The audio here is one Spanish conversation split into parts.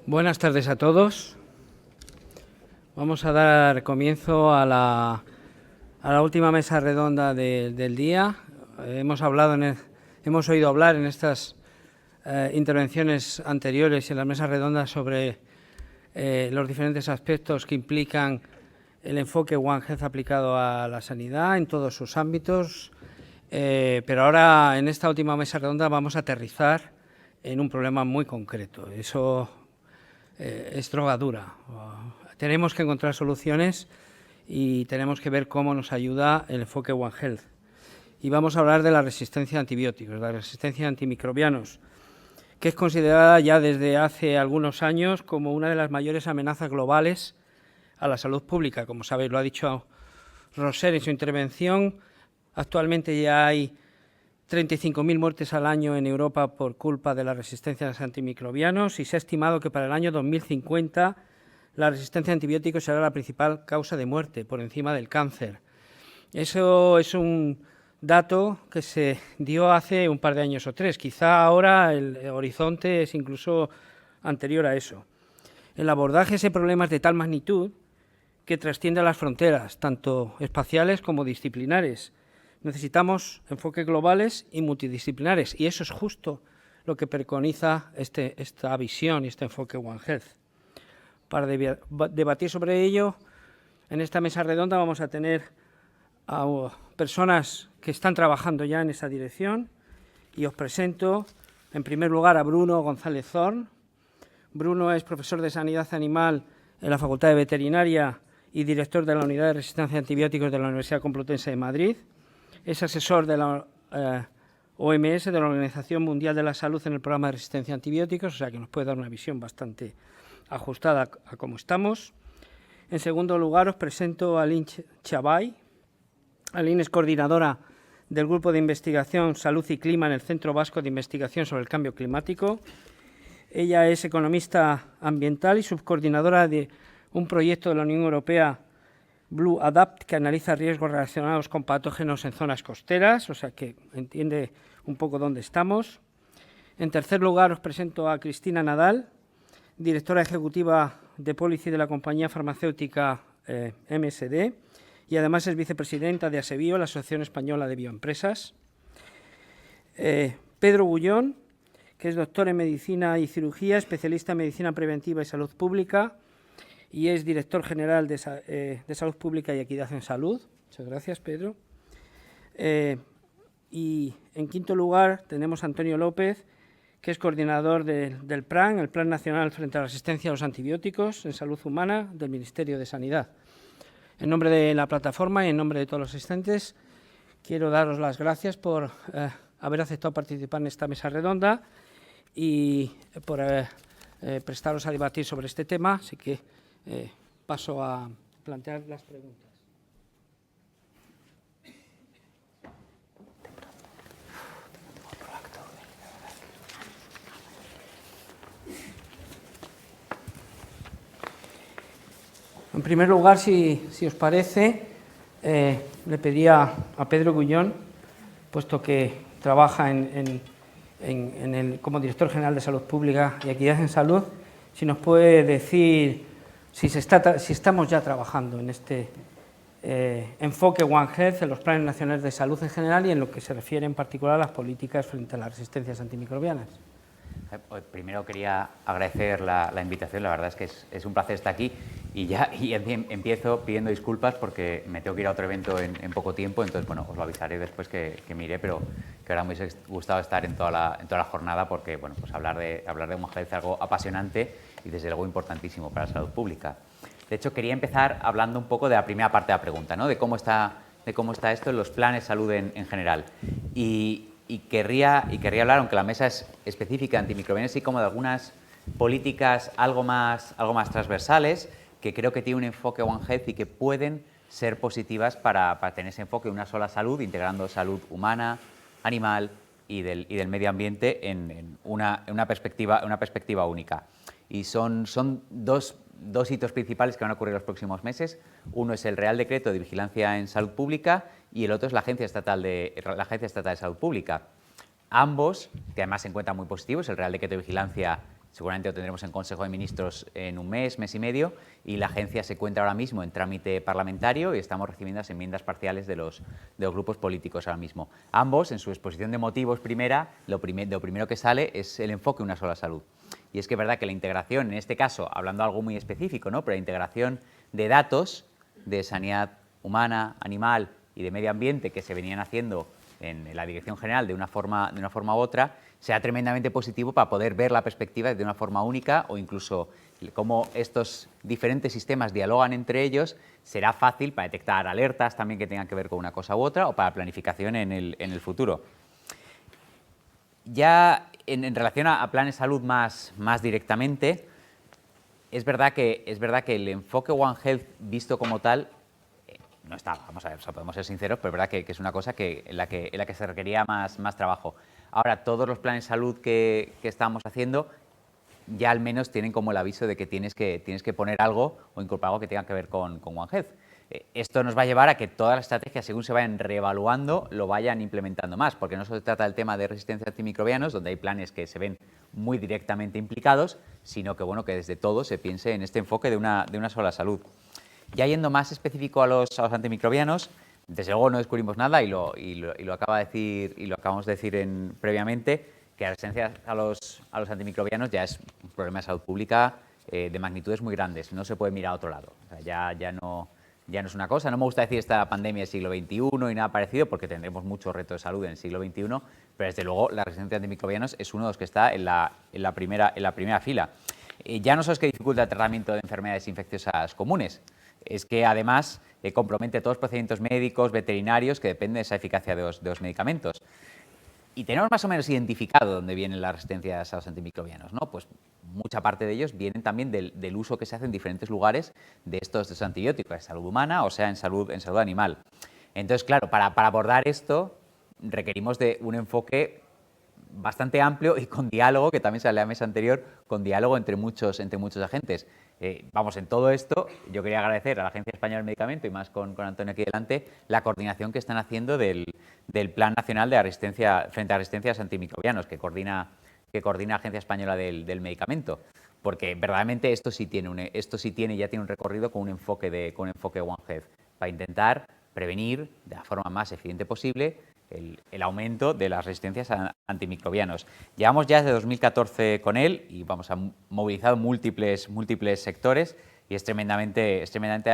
Buenas tardes a todos. Vamos a dar comienzo a la última mesa redonda del día. Hemos oído hablar en estas intervenciones anteriores y en las mesas redondas sobre los diferentes aspectos que implican el enfoque One Health aplicado a la sanidad en todos sus ámbitos, pero ahora en esta última mesa redonda vamos a aterrizar en un problema muy concreto. Eso es drogadura. Tenemos que encontrar soluciones y tenemos que ver cómo nos ayuda el enfoque One Health. Y vamos a hablar de la resistencia a antibióticos, la resistencia a antimicrobianos, que es considerada ya desde hace algunos años como una de las mayores amenazas globales a la salud pública. Como sabéis, lo ha dicho Roser en su intervención, actualmente ya hay 35.000 muertes al año en Europa por culpa de la resistencia a los antimicrobianos y se ha estimado que para el año 2050 la resistencia a antibióticos será la principal causa de muerte, por encima del cáncer. Eso es un dato que se dio hace un par de años o tres. Quizá ahora el horizonte es incluso anterior a eso. El abordaje de ese problema es de tal magnitud que trasciende a las fronteras, tanto espaciales como disciplinares. Necesitamos enfoques globales y multidisciplinares, y eso es justo lo que preconiza esta visión y este enfoque One Health. Para debatir sobre ello, en esta mesa redonda vamos a tener a personas que están trabajando ya en esa dirección, y os presento, en primer lugar, a Bruno González Zorn. Bruno es profesor de Sanidad Animal en la Facultad de Veterinaria y director de la Unidad de Resistencia a Antibióticos de la Universidad Complutense de Madrid. Es asesor de la OMS, de la Organización Mundial de la Salud, en el programa de resistencia a antibióticos, o sea que nos puede dar una visión bastante ajustada a cómo estamos. En segundo lugar, os presento a Aline Chabay. Aline es coordinadora del Grupo de Investigación Salud y Clima en el Centro Vasco de Investigación sobre el Cambio Climático. Ella es economista ambiental y subcoordinadora de un proyecto de la Unión Europea, Blue Adapt, que analiza riesgos relacionados con patógenos en zonas costeras, o sea que entiende un poco dónde estamos. En tercer lugar, os presento a Cristina Nadal, directora ejecutiva de Policy de la compañía farmacéutica MSD, y además es vicepresidenta de ASEBIO, la Asociación Española de Bioempresas. Pedro Bullón, que es doctor en Medicina y Cirugía, especialista en Medicina Preventiva y Salud Pública, y es director general de Salud Pública y Equidad en Salud. Muchas gracias, Pedro. Y en quinto lugar tenemos a Antonio López, que es coordinador del PRAN, el Plan Nacional frente a la Resistencia a los Antibióticos en Salud Humana del Ministerio de Sanidad. En nombre de la plataforma y en nombre de todos los asistentes, quiero daros las gracias por haber aceptado participar en esta mesa redonda y por prestaros a debatir sobre este tema. Así que paso a plantear las preguntas. En primer lugar, si os parece, le pedía a Pedro Bullón, puesto que trabaja como director general de Salud Pública y Equidad en Salud, si nos puede decir si estamos ya trabajando en este enfoque One Health, en los planes nacionales de salud en general y en lo que se refiere en particular a las políticas frente a las resistencias antimicrobianas. Primero quería agradecer la invitación, la verdad es que es un placer estar aquí y empiezo pidiendo disculpas porque me tengo que ir a otro evento en poco tiempo, entonces bueno, os lo avisaré después que me iré, pero que ahora me hubiese gustado estar en toda la jornada porque bueno, pues hablar de One Health es algo apasionante y desde luego importantísimo para la salud pública. De hecho, quería empezar hablando un poco de la primera parte de la pregunta, ¿no? de cómo está esto en los planes de salud en general. Y querría hablar, aunque la mesa es específica de antimicrobianos, sí como de algunas políticas algo más transversales que creo que tienen un enfoque One Health y que pueden ser positivas para tener ese enfoque de una sola salud, integrando salud humana, animal y del medio ambiente en una perspectiva única. Y son dos hitos principales que van a ocurrir en los próximos meses. Uno es el Real Decreto de Vigilancia en Salud Pública y el otro es la Agencia Estatal de Salud Pública. Ambos, que además se encuentran muy positivos, el Real Decreto de Vigilancia seguramente lo tendremos en Consejo de Ministros en un mes, mes y medio, y la agencia se encuentra ahora mismo en trámite parlamentario y estamos recibiendo las enmiendas parciales de los grupos políticos ahora mismo. Ambos, en su exposición de motivos primera, lo primero que sale es el enfoque de una sola salud. Y es que es verdad que la integración, en este caso, hablando de algo muy específico, ¿no?, pero la integración de datos de sanidad humana, animal y de medio ambiente que se venían haciendo en la Dirección General de una forma u otra, sea tremendamente positivo para poder ver la perspectiva de una forma única, o incluso cómo estos diferentes sistemas dialogan entre ellos. Será fácil para detectar alertas también que tengan que ver con una cosa u otra, o para planificación en el futuro. Ya en relación a planes de salud más directamente, es verdad que el enfoque One Health visto como tal no está, vamos a ver, podemos ser sinceros, pero es verdad que es una cosa en la que se requería más trabajo. Ahora, todos los planes de salud que estamos haciendo ya al menos tienen como el aviso de que tienes que poner algo o incorporar algo que tenga que ver con One Health. Esto nos va a llevar a que todas las estrategias, según se vayan reevaluando, lo vayan implementando más, porque no solo se trata del tema de resistencia a antimicrobianos, donde hay planes que se ven muy directamente implicados, sino que, bueno, que desde todo se piense en este enfoque de una sola salud. Ya yendo más específico a los antimicrobianos, desde luego no descubrimos nada y lo acabamos de decir previamente, que la resistencia a los antimicrobianos ya es un problema de salud pública de magnitudes muy grandes, no se puede mirar a otro lado. O sea, ya no es una cosa, no me gusta decir esta pandemia del siglo XXI y nada parecido, porque tendremos muchos retos de salud en el siglo XXI, pero desde luego la resistencia a antimicrobianos es uno de los que está en la primera fila. Ya no solo es que dificulta el tratamiento de enfermedades infecciosas comunes, es que además compromete todos los procedimientos médicos, veterinarios, que dependen de esa eficacia de los medicamentos. Y tenemos más o menos identificado dónde vienen las resistencias a los antimicrobianos, ¿no? Pues mucha parte de ellos vienen también del uso que se hace en diferentes lugares de estos antibióticos, en salud humana o sea en salud animal. Entonces, claro, para abordar esto requerimos de un enfoque bastante amplio y con diálogo, que también sale a la mesa anterior, con diálogo entre muchos agentes. Vamos, en todo esto, yo quería agradecer a la Agencia Española del Medicamento y más con Antonio aquí delante, la coordinación que están haciendo del Plan Nacional de Resistencia frente a resistencias antimicrobianos que coordina la Agencia Española del Medicamento, porque verdaderamente esto sí tiene ya tiene un recorrido con un enfoque One Health, para intentar prevenir de la forma más eficiente posible el aumento de las resistencias a antimicrobianos. Llevamos ya desde 2014 con él y ha movilizado múltiples sectores y es tremendamente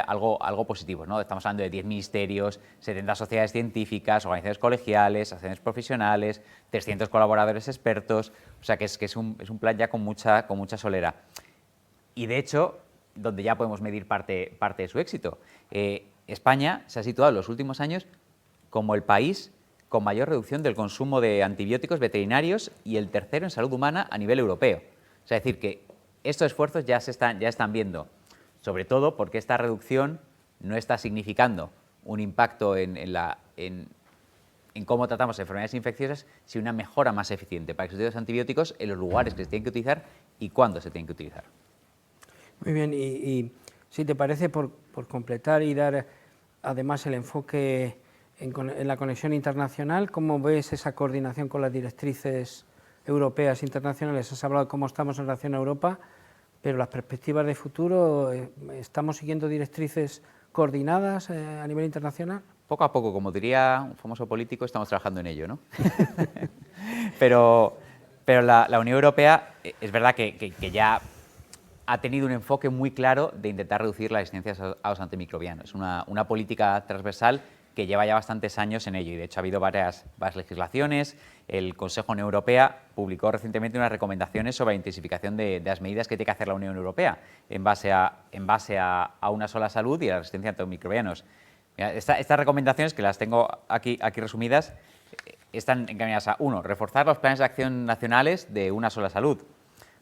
algo positivo, ¿no? Estamos hablando de 10 ministerios, 70 sociedades científicas, organizaciones colegiales, asociaciones profesionales, 300 colaboradores expertos, o sea que es un plan ya con mucha solera. Y de hecho, donde ya podemos medir parte de su éxito. España se ha situado en los últimos años como el país con mayor reducción del consumo de antibióticos veterinarios y el tercero en salud humana a nivel europeo. O sea, es decir, que estos esfuerzos ya están viendo, sobre todo porque esta reducción no está significando un impacto en cómo tratamos enfermedades infecciosas, sino una mejora más eficiente para que se utilicen los antibióticos en los lugares que se tienen que utilizar y cuándo se tienen que utilizar. Muy bien, y si te parece, por completar y dar además el enfoque en la conexión internacional, ¿cómo ves esa coordinación con las directrices europeas internacionales? Has hablado de cómo estamos en relación a Europa, pero las perspectivas de futuro, ¿estamos siguiendo directrices coordinadas a nivel internacional? Poco a poco, como diría un famoso político, estamos trabajando en ello, ¿no? pero la Unión Europea es verdad que ya ha tenido un enfoque muy claro de intentar reducir las resistencias a los antimicrobianos. Una política transversal que lleva ya bastantes años en ello y de hecho ha habido varias legislaciones. El Consejo de la Unión Europea publicó recientemente unas recomendaciones sobre la intensificación de las medidas que tiene que hacer la Unión Europea en base a una sola salud y a la resistencia a antimicrobianos. Estas recomendaciones, que las tengo aquí resumidas, están encaminadas a 1. Reforzar los planes de acción nacionales de una sola salud.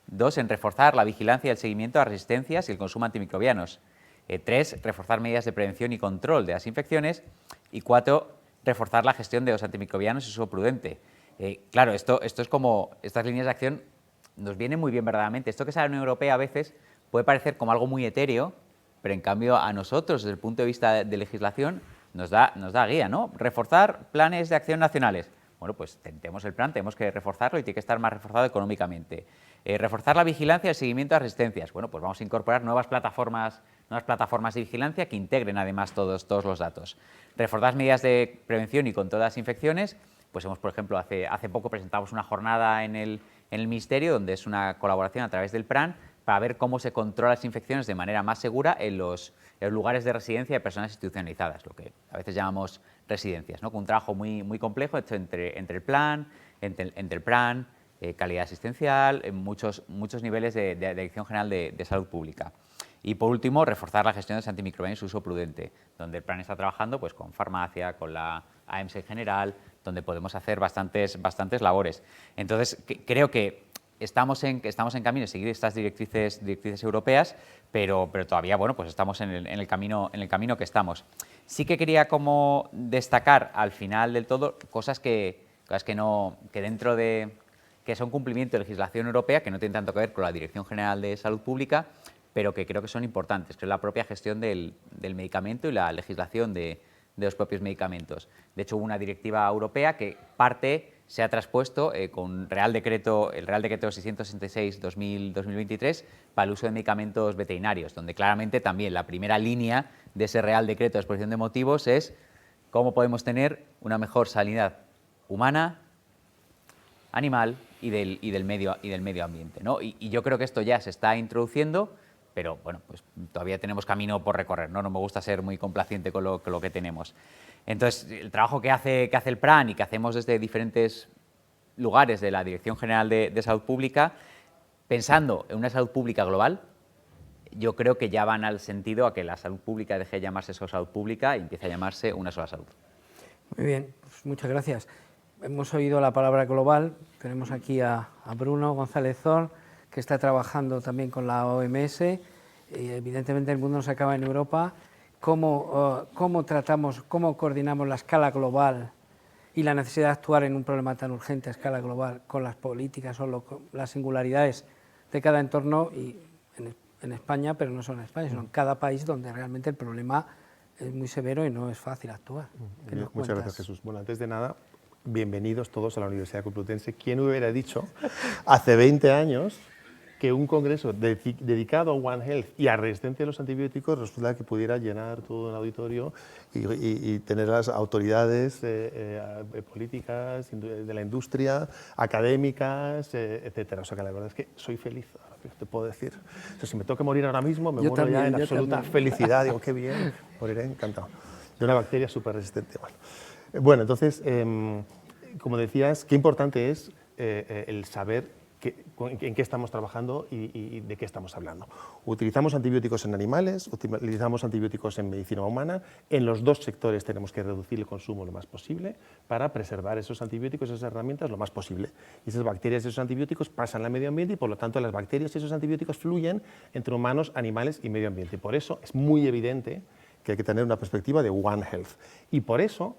2. En reforzar la vigilancia y el seguimiento a resistencias y el consumo de antimicrobianos. 3. Reforzar medidas de prevención y control de las infecciones. Y 4. Reforzar la gestión de los antimicrobianos y su uso prudente. Claro, esto es como, estas líneas de acción nos vienen muy bien verdaderamente. Esto que sale de la Unión Europea a veces puede parecer como algo muy etéreo, pero en cambio a nosotros, desde el punto de vista de legislación, nos da guía, ¿no? Reforzar planes de acción nacionales. bueno, pues tenemos el plan, tenemos que reforzarlo y tiene que estar más reforzado económicamente. Reforzar la vigilancia y el seguimiento a resistencias. Bueno, pues vamos a incorporar nuevas plataformas de vigilancia que integren además todos los datos. Reforzar medidas de prevención y control de las infecciones. Pues hemos, por ejemplo, hace poco presentamos una jornada en el Ministerio, donde es una colaboración a través del PRAN, para ver cómo se controlan las infecciones de manera más segura en los lugares de residencia de personas institucionalizadas, lo que a veces llamamos residencias, ¿no? Con un trabajo muy complejo hecho entre el PRAN, calidad asistencial, en muchos niveles de Dirección General de Salud Pública. Y por último, reforzar la gestión de los antimicrobianos y su uso prudente, donde el PRAN está trabajando pues, con farmacia, con la AEMS en general, donde podemos hacer bastantes labores. Entonces, creo que estamos en camino de seguir estas directrices europeas, pero todavía bueno, pues estamos en el camino que estamos. Sí que quería como destacar al final del todo cosas que son cumplimiento de legislación europea, que no tienen tanto que ver con la Dirección General de Salud Pública, pero que creo que son importantes, que es la propia gestión del medicamento y la legislación de los propios medicamentos. De hecho, hubo una directiva europea que se ha traspuesto con el Real Decreto 666/2023 para el uso de medicamentos veterinarios, donde claramente también la primera línea de ese Real Decreto de exposición de motivos es cómo podemos tener una mejor sanidad humana, animal y del medio ambiente, ¿no? Y yo creo que esto ya se está introduciendo, pero bueno, pues todavía tenemos camino por recorrer, ¿no? No me gusta ser muy complaciente con lo que tenemos. Entonces, el trabajo que hace el PRAN y que hacemos desde diferentes lugares de la Dirección General de Salud Pública, pensando en una salud pública global, yo creo que ya van al sentido a que la salud pública deje de llamarse solo salud pública y empiece a llamarse una sola salud. Muy bien, pues muchas gracias. Hemos oído la palabra global, tenemos aquí a Bruno González Zor, que está trabajando también con la OMS, evidentemente el mundo no se acaba en Europa. ¿Cómo coordinamos la escala global y la necesidad de actuar en un problema tan urgente a escala global con las políticas o con las singularidades de cada entorno y en España, pero no solo en España, sino en cada país donde realmente el problema es muy severo y no es fácil actuar? Muchas gracias, Jesús. Bueno, antes de nada, bienvenidos todos a la Universidad Complutense. ¿Quién hubiera dicho hace 20 años que un congreso dedicado a One Health y a resistencia a los antibióticos resulta que pudiera llenar todo un auditorio y tener las autoridades políticas, de la industria, académicas, etcétera? O sea que la verdad es que soy feliz, te puedo decir. O sea, si me toca morir ahora mismo, me muero ya en absoluta felicidad. Digo, qué bien, moriré encantado. De una bacteria súper resistente. Bueno, entonces, como decías, qué importante es el saber en qué estamos trabajando y de qué estamos hablando. Utilizamos antibióticos en animales, utilizamos antibióticos en medicina humana. En los dos sectores tenemos que reducir el consumo lo más posible para preservar esos antibióticos, esas herramientas, lo más posible. Y esas bacterias y esos antibióticos pasan al medio ambiente y, por lo tanto, las bacterias y esos antibióticos fluyen entre humanos, animales y medio ambiente. Y por eso es muy evidente que hay que tener una perspectiva de One Health. Y por eso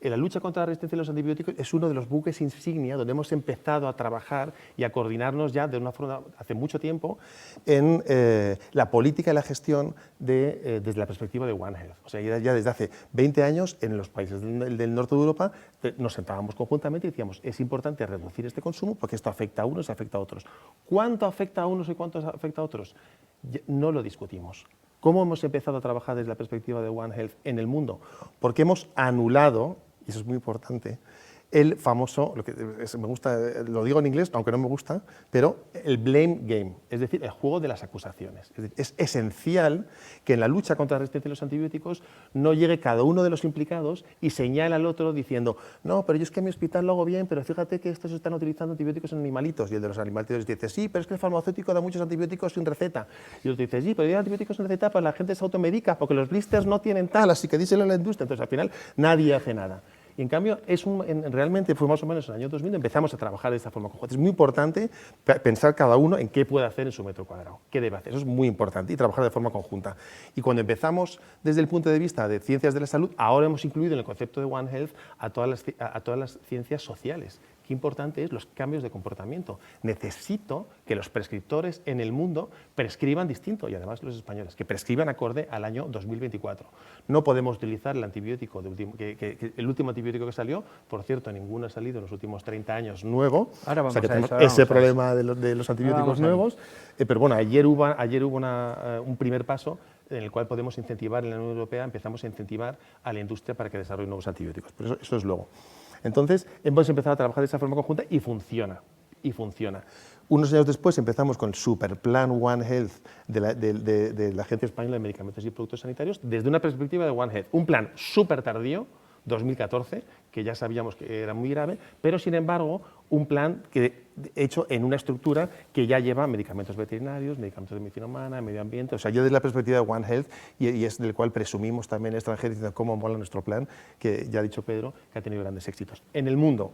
la lucha contra la resistencia a los antibióticos es uno de los buques insignia donde hemos empezado a trabajar y a coordinarnos ya de una forma hace mucho tiempo en la política y la gestión desde la perspectiva de One Health. O sea, ya desde hace 20 años en los países del norte de Europa nos sentábamos conjuntamente y decíamos, es importante reducir este consumo porque esto afecta a unos y afecta a otros. ¿Cuánto afecta a unos y cuánto afecta a otros? No lo discutimos. ¿Cómo hemos empezado a trabajar desde la perspectiva de One Health en el mundo? Porque hemos anulado, y eso es muy importante, el famoso, me gusta, lo digo en inglés, aunque no me gusta, pero el blame game, es decir, el juego de las acusaciones. Es esencial que en la lucha contra la resistencia a los antibióticos no llegue cada uno de los implicados y señale al otro diciendo, no, pero yo es que en mi hospital lo hago bien, pero fíjate que estos están utilizando antibióticos en animalitos. Y el de los animalitos dice, sí, pero es que el farmacéutico da muchos antibióticos sin receta. Y el otro dice, sí, pero hay antibióticos sin receta, pues la gente se automedica porque los blisters no tienen tal, así que díselo a la industria. Entonces, al final, nadie hace nada. Y en cambio, realmente fue más o menos en el año 2000, empezamos a trabajar de esta forma conjunta. Es muy importante pensar cada uno en qué puede hacer en su metro cuadrado, qué debe hacer. Eso es muy importante y trabajar de forma conjunta. Y cuando empezamos desde el punto de vista de ciencias de la salud, ahora hemos incluido en el concepto de One Health a todas las ciencias sociales, qué importante es los cambios de comportamiento. Necesito que los prescriptores en el mundo prescriban distinto, y además los españoles, que prescriban acorde al año 2024. No podemos utilizar el antibiótico, el último antibiótico que salió, por cierto, ninguno ha salido en los últimos 30 años nuevo, Ahora vamos o sea que a tenemos eso, ahora ese vamos a eso. problema de los antibióticos nuevos, pero bueno, ayer hubo un primer paso en el cual podemos incentivar en la Unión Europea, empezamos a incentivar a la industria para que desarrolle nuevos antibióticos, pero eso es luego. Entonces, hemos empezado a trabajar de esa forma conjunta y funciona, y funciona. Unos años después empezamos con el Superplan One Health de la Agencia Española de Medicamentos y Productos Sanitarios desde una perspectiva de One Health, un plan súper tardío, 2014, que ya sabíamos que era muy grave, pero sin embargo un plan hecho en una estructura que ya lleva medicamentos veterinarios, medicamentos de medicina humana, medio ambiente, o sea, yo desde la perspectiva de One Health, y es del cual presumimos también extranjeros diciendo cómo mola nuestro plan, que ya ha dicho Pedro, que ha tenido grandes éxitos. En el mundo,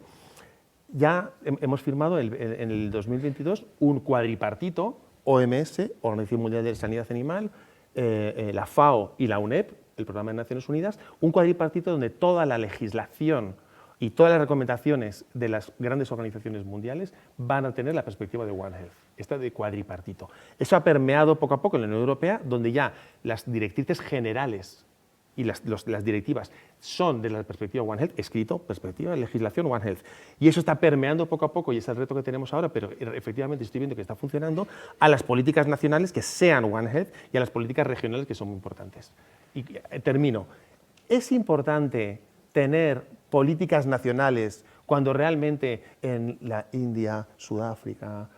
ya hemos firmado en el 2022 un cuadripartito, OMS, Organización Mundial de Sanidad Animal, la FAO y la UNEP, el Programa de Naciones Unidas, un cuadripartito donde toda la legislación y todas las recomendaciones de las grandes organizaciones mundiales van a tener la perspectiva de One Health, esta de cuadripartito. Eso ha permeado poco a poco en la Unión Europea, donde ya las directrices generales y las directivas son de la perspectiva One Health, escrito, perspectiva, legislación One Health. Y eso está permeando poco a poco, y es el reto que tenemos ahora, pero efectivamente estoy viendo que está funcionando, a las políticas nacionales que sean One Health y a las políticas regionales que son muy importantes. Y termino. Es importante tener políticas nacionales cuando realmente en la India, Sudáfrica,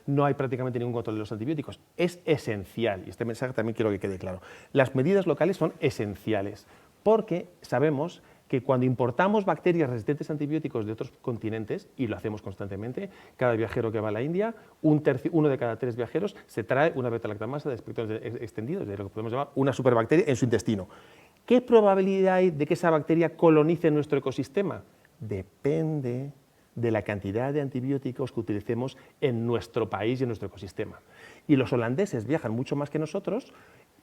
no hay prácticamente ningún control de los antibióticos. Es esencial, y este mensaje también quiero que quede claro. Las medidas locales son esenciales, porque sabemos que cuando importamos bacterias resistentes a antibióticos de otros continentes, y lo hacemos constantemente, cada viajero que va a la India, uno de cada 3 viajeros se trae una beta-lactamasa de espectros extendidos, de lo que podemos llamar una superbacteria en su intestino. ¿Qué probabilidad hay de que esa bacteria colonice nuestro ecosistema? Depende de la cantidad de antibióticos que utilicemos en nuestro país y en nuestro ecosistema. Y los holandeses viajan mucho más que nosotros,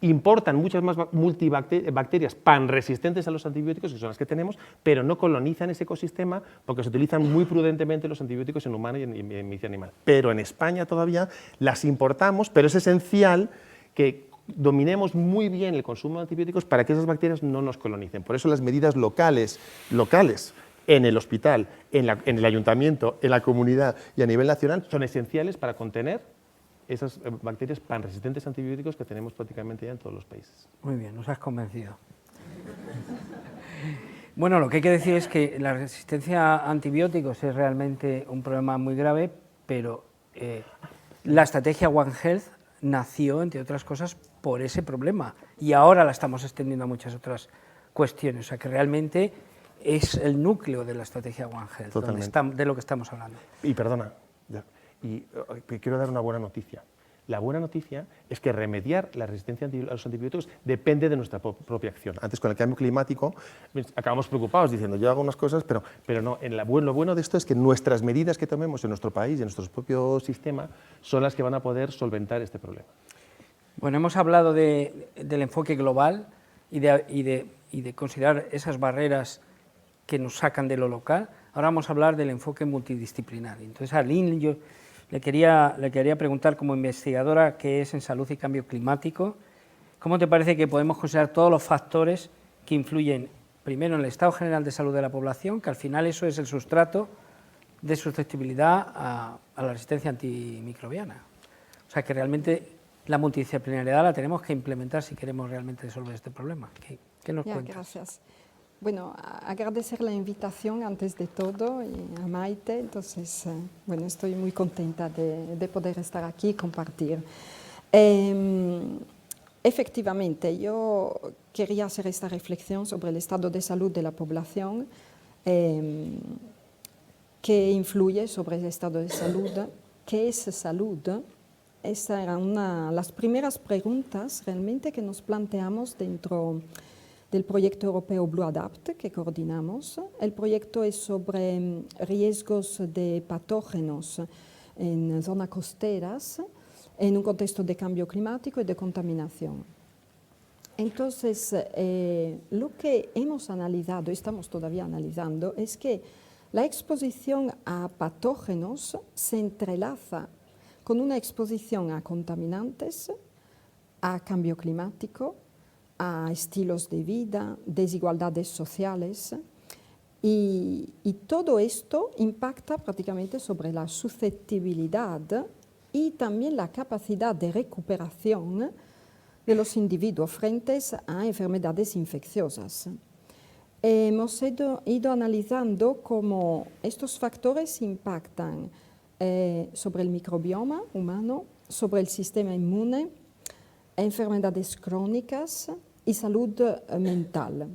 importan muchas más bacterias panresistentes a los antibióticos, que son las que tenemos, pero no colonizan ese ecosistema porque se utilizan muy prudentemente los antibióticos en humano y en medicina animal. Pero en España todavía las importamos, pero es esencial que dominemos muy bien el consumo de antibióticos para que esas bacterias no nos colonicen. Por eso las medidas locales, en el hospital, en el ayuntamiento, en la comunidad y a nivel nacional, son esenciales para contener esas bacterias panresistentes a antibióticos que tenemos prácticamente ya en todos los países. Muy bien, nos has convencido. Bueno, lo que hay que decir es que la resistencia a antibióticos es realmente un problema muy grave, pero la estrategia One Health nació, entre otras cosas, por ese problema, y ahora la estamos extendiendo a muchas otras cuestiones, o sea que realmente es el núcleo de la estrategia One Health, de lo que estamos hablando. Y perdona, quiero dar una buena noticia. La buena noticia es que remediar la resistencia a los antibióticos depende de nuestra propia acción. Antes, con el cambio climático, acabamos preocupados diciendo, yo hago unas cosas, pero no. Lo bueno de esto es que nuestras medidas que tomemos en nuestro país y en nuestro propio sistema son las que van a poder solventar este problema. Bueno, hemos hablado del enfoque global y de considerar esas barreras que nos sacan de lo local. Ahora vamos a hablar del enfoque multidisciplinario. Entonces, a Lynn, yo le quería preguntar, como investigadora que es en salud y cambio climático, ¿cómo te parece que podemos considerar todos los factores que influyen, primero, en el estado general de salud de la población, que al final eso es el sustrato de susceptibilidad a la resistencia antimicrobiana? O sea, que realmente la multidisciplinariedad la tenemos que implementar si queremos realmente resolver este problema. ¿Qué nos cuentas? Gracias. Bueno, agradecer la invitación antes de todo y a Maite, entonces, bueno, estoy muy contenta de poder estar aquí y compartir. Efectivamente, yo quería hacer esta reflexión sobre el estado de salud de la población, que influye sobre el estado de salud. ¿Qué es salud? Esa era una de las primeras preguntas realmente que nos planteamos dentro del proyecto europeo Blue Adapt que coordinamos. El proyecto es sobre riesgos de patógenos en zonas costeras en un contexto de cambio climático y de contaminación. Entonces, lo que hemos analizado, estamos todavía analizando, es que La exposición a patógenos se entrelaza con una exposición a contaminantes, a cambio climático, a estilos de vida, desigualdades sociales, y todo esto impacta prácticamente sobre la susceptibilidad y también la capacidad de recuperación de los individuos frente a enfermedades infecciosas. Hemos ido analizando cómo estos factores impactan sobre el microbioma humano, sobre el sistema inmune, enfermedades crónicas y salud mental.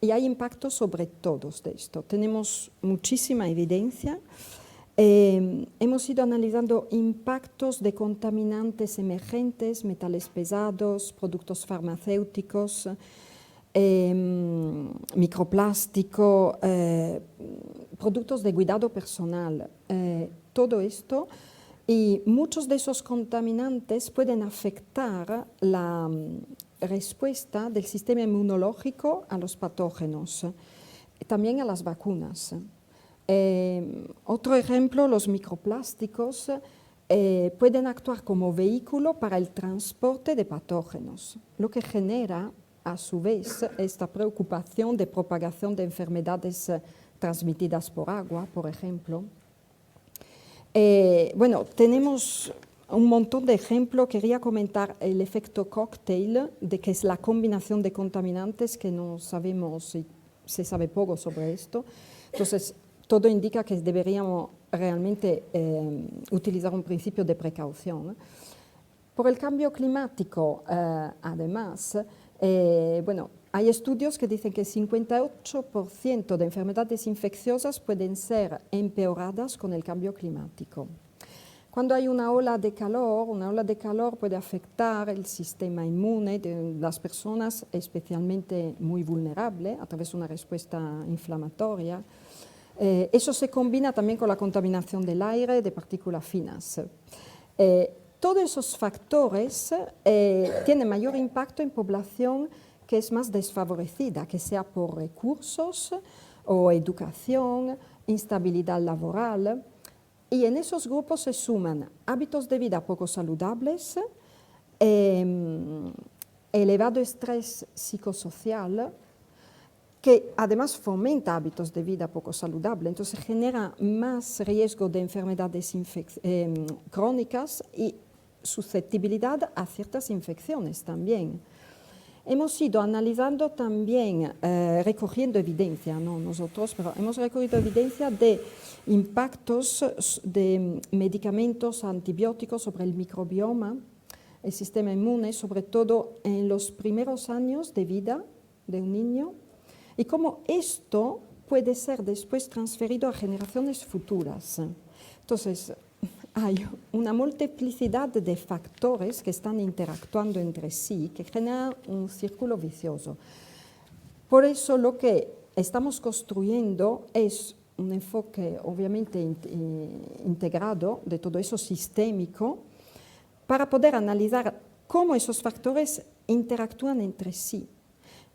Y hay impactos sobre todos de esto. Tenemos muchísima evidencia. Hemos ido analizando impactos de contaminantes emergentes, metales pesados, productos farmacéuticos, microplástico, productos de cuidado personal, todo esto, y muchos de esos contaminantes pueden afectar la respuesta del sistema inmunológico a los patógenos, también a las vacunas. Otro ejemplo, los microplásticos pueden actuar como vehículo para el transporte de patógenos, lo que genera a su vez esta preocupación de propagación de enfermedades transmitidas por agua, por ejemplo. Bueno, tenemos un montón de ejemplos. Quería comentar el efecto cóctel, de que es la combinación de contaminantes, que no sabemos, y se sabe poco sobre esto. Entonces, todo indica que deberíamos realmente utilizar un principio de precaución. Por el cambio climático, además, bueno, hay estudios que dicen que el 58% de enfermedades infecciosas pueden ser empeoradas con el cambio climático. Cuando hay una ola de calor puede afectar el sistema inmune de las personas, especialmente muy vulnerables, a través de una respuesta inflamatoria. Eso se combina también con la contaminación del aire de partículas finas. Todos esos factores tienen mayor impacto en población que es más desfavorecida, que sea por recursos o educación, instabilidad laboral. Y en esos grupos se suman hábitos de vida poco saludables, elevado estrés psicosocial, que además fomenta hábitos de vida poco saludables, entonces genera más riesgo de enfermedades crónicas y susceptibilidad a ciertas infecciones también. Hemos ido analizando también, recogiendo evidencia, no nosotros, pero hemos recogido evidencia de impactos de medicamentos antibióticos sobre el microbioma, el sistema inmune, sobre todo en los primeros años de vida de un niño, y cómo esto puede ser después transferido a generaciones futuras. Entonces, hay una multiplicidad de factores que están interactuando entre sí, que generan un círculo vicioso. Por eso lo que estamos construyendo es un enfoque obviamente integrado de todo eso sistémico para poder analizar cómo esos factores interactúan entre sí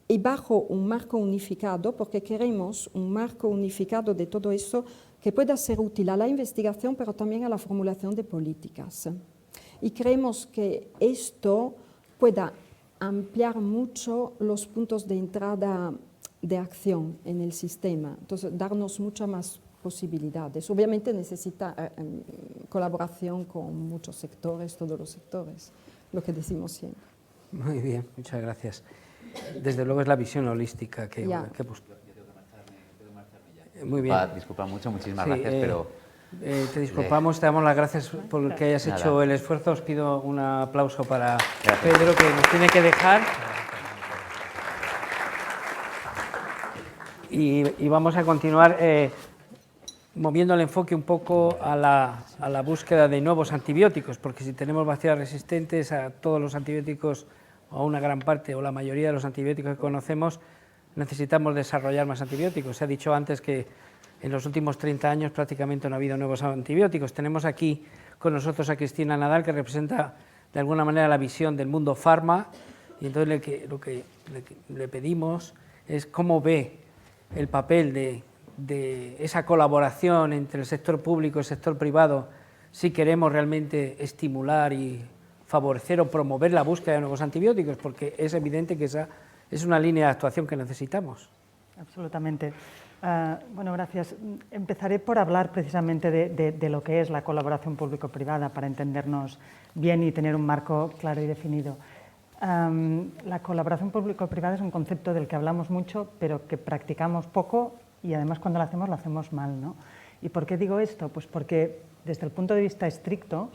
y bajo un marco unificado, porque queremos un marco unificado de todo eso que pueda ser útil a la investigación, pero también a la formulación de políticas. Y creemos que esto pueda ampliar mucho los puntos de entrada de acción en el sistema, entonces darnos muchas más posibilidades. Obviamente necesita colaboración con muchos sectores, todos los sectores, lo que decimos siempre. Muy bien, muchas gracias. Desde luego es la visión holística que muy bien. Disculpa mucho, muchísimas gracias, pero... te disculpamos, te damos las gracias por que hayas hecho el esfuerzo. Os pido un aplauso para Pedro, que nos tiene que dejar. Y vamos a continuar moviendo el enfoque un poco a la búsqueda de nuevos antibióticos, porque si tenemos bacterias resistentes a todos los antibióticos, o a una gran parte o la mayoría de los antibióticos que conocemos, necesitamos desarrollar más antibióticos. Se ha dicho antes que en los últimos 30 años prácticamente no ha habido nuevos antibióticos. Tenemos aquí con nosotros a Cristina Nadal, que representa de alguna manera la visión del mundo farma, y entonces lo que le pedimos es cómo ve el papel de de esa colaboración entre el sector público y el sector privado si queremos realmente estimular y favorecer o promover la búsqueda de nuevos antibióticos, porque es evidente que esa es una línea de actuación que necesitamos. Absolutamente. Bueno, gracias. Empezaré por hablar precisamente de lo que es la colaboración público-privada para entendernos bien y tener un marco claro y definido. La colaboración público-privada es un concepto del que hablamos mucho, pero que practicamos poco y además cuando lo hacemos mal, ¿no? ¿Y por qué digo esto? Pues porque desde el punto de vista estricto,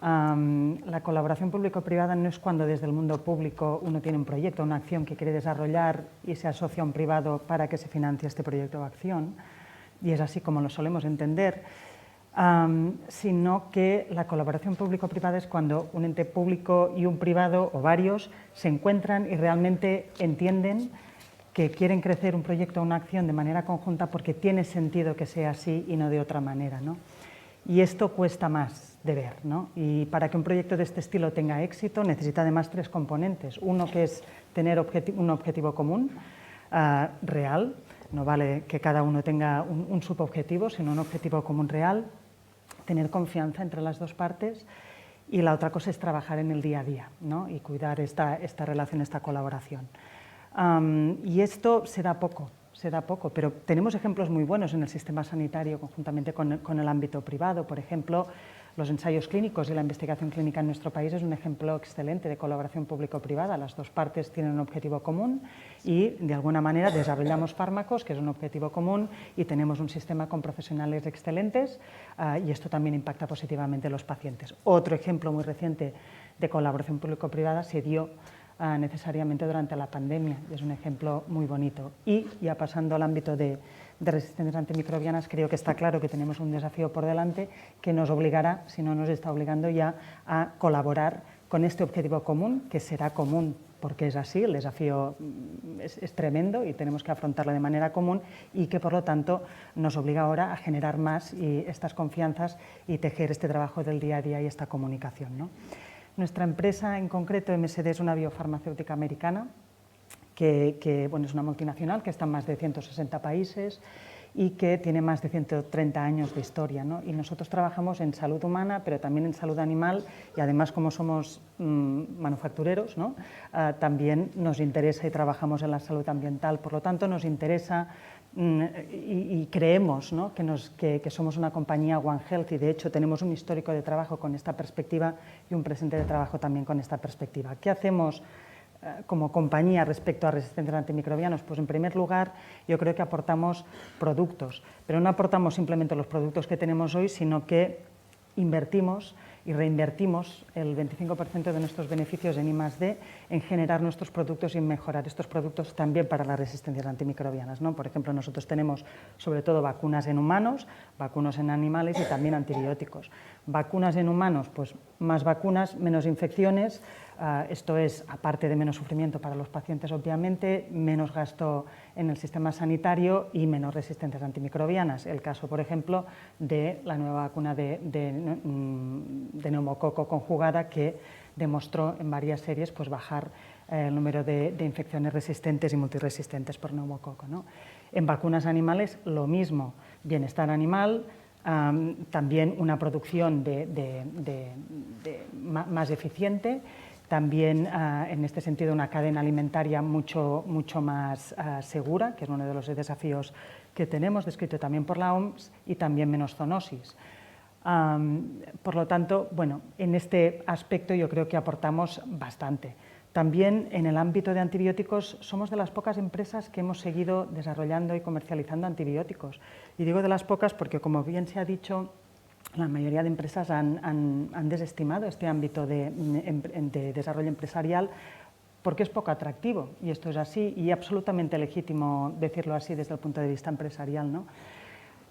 la colaboración público-privada no es cuando desde el mundo público uno tiene un proyecto, una acción que quiere desarrollar y se asocia a un privado para que se financie este proyecto o acción, y es así como lo solemos entender, sino que la colaboración público-privada es cuando un ente público y un privado o varios se encuentran y realmente entienden que quieren crecer un proyecto o una acción de manera conjunta porque tiene sentido que sea así y no de otra manera, ¿no? Y esto cuesta más de ver, ¿no? Y para que un proyecto de este estilo tenga éxito necesita además tres componentes. Uno que es tener un objetivo común, real, no vale que cada uno tenga un subobjetivo, sino un objetivo común real, tener confianza entre las dos partes, y la otra cosa es trabajar en el día a día, ¿no? Y cuidar esta relación, esta colaboración. Y esto se da poco, pero tenemos ejemplos muy buenos en el sistema sanitario conjuntamente con el ámbito privado. Por ejemplo, los ensayos clínicos y la investigación clínica en nuestro país es un ejemplo excelente de colaboración público-privada. Las dos partes tienen un objetivo común y, de alguna manera, desarrollamos fármacos, que es un objetivo común, y tenemos un sistema con profesionales excelentes, y esto también impacta positivamente en los pacientes. Otro ejemplo muy reciente de colaboración público-privada se dio necesariamente durante la pandemia, y es un ejemplo muy bonito. Y ya pasando al ámbito de resistencias antimicrobianas, creo que está claro que tenemos un desafío por delante que nos obligará, si no nos está obligando ya, a colaborar con este objetivo común, que será común porque es así, el desafío es tremendo y tenemos que afrontarlo de manera común, y que por lo tanto nos obliga ahora a generar más y estas confianzas y tejer este trabajo del día a día y esta comunicación, ¿no? Nuestra empresa en concreto, MSD, es una biofarmacéutica americana que bueno, es una multinacional que está en más de 160 países y que tiene más de 130 años de historia, ¿no? Y nosotros trabajamos en salud humana, pero también en salud animal, y además, como somos manufactureros, ¿no? También nos interesa y trabajamos en la salud ambiental. Por lo tanto, nos interesa y creemos, ¿no? que somos una compañía One Health, y de hecho tenemos un histórico de trabajo con esta perspectiva y un presente de trabajo también con esta perspectiva. ¿Qué hacemos como compañía respecto a resistencias antimicrobianos? Pues en primer lugar yo creo que aportamos productos, pero no aportamos simplemente los productos que tenemos hoy, sino que invertimos y reinvertimos el 25% de nuestros beneficios en I+D en generar nuestros productos y en mejorar estos productos también para las resistencias antimicrobianas, ¿no? Por ejemplo, nosotros tenemos sobre todo vacunas en humanos, vacunas en animales y también antibióticos. Vacunas en humanos, pues más vacunas, menos infecciones. Esto es, aparte de menos sufrimiento para los pacientes, obviamente, menos gasto en el sistema sanitario y menos resistencias antimicrobianas. El caso, por ejemplo, de la nueva vacuna de neumococo conjugada, que demostró en varias series pues, bajar el número de infecciones resistentes y multiresistentes por neumococo, ¿no? En vacunas animales, lo mismo, bienestar animal, también una producción más eficiente. También, en este sentido, una cadena alimentaria mucho más segura, que es uno de los desafíos que tenemos, descrito también por la OMS, y también menos zoonosis. Por lo tanto, bueno, en este aspecto yo creo que aportamos bastante. También en el ámbito de antibióticos somos de las pocas empresas que hemos seguido desarrollando y comercializando antibióticos. Y digo de las pocas porque, como bien se ha dicho, la mayoría de empresas han desestimado este ámbito de desarrollo empresarial porque es poco atractivo, y esto es así, y absolutamente legítimo decirlo así desde el punto de vista empresarial, ¿no?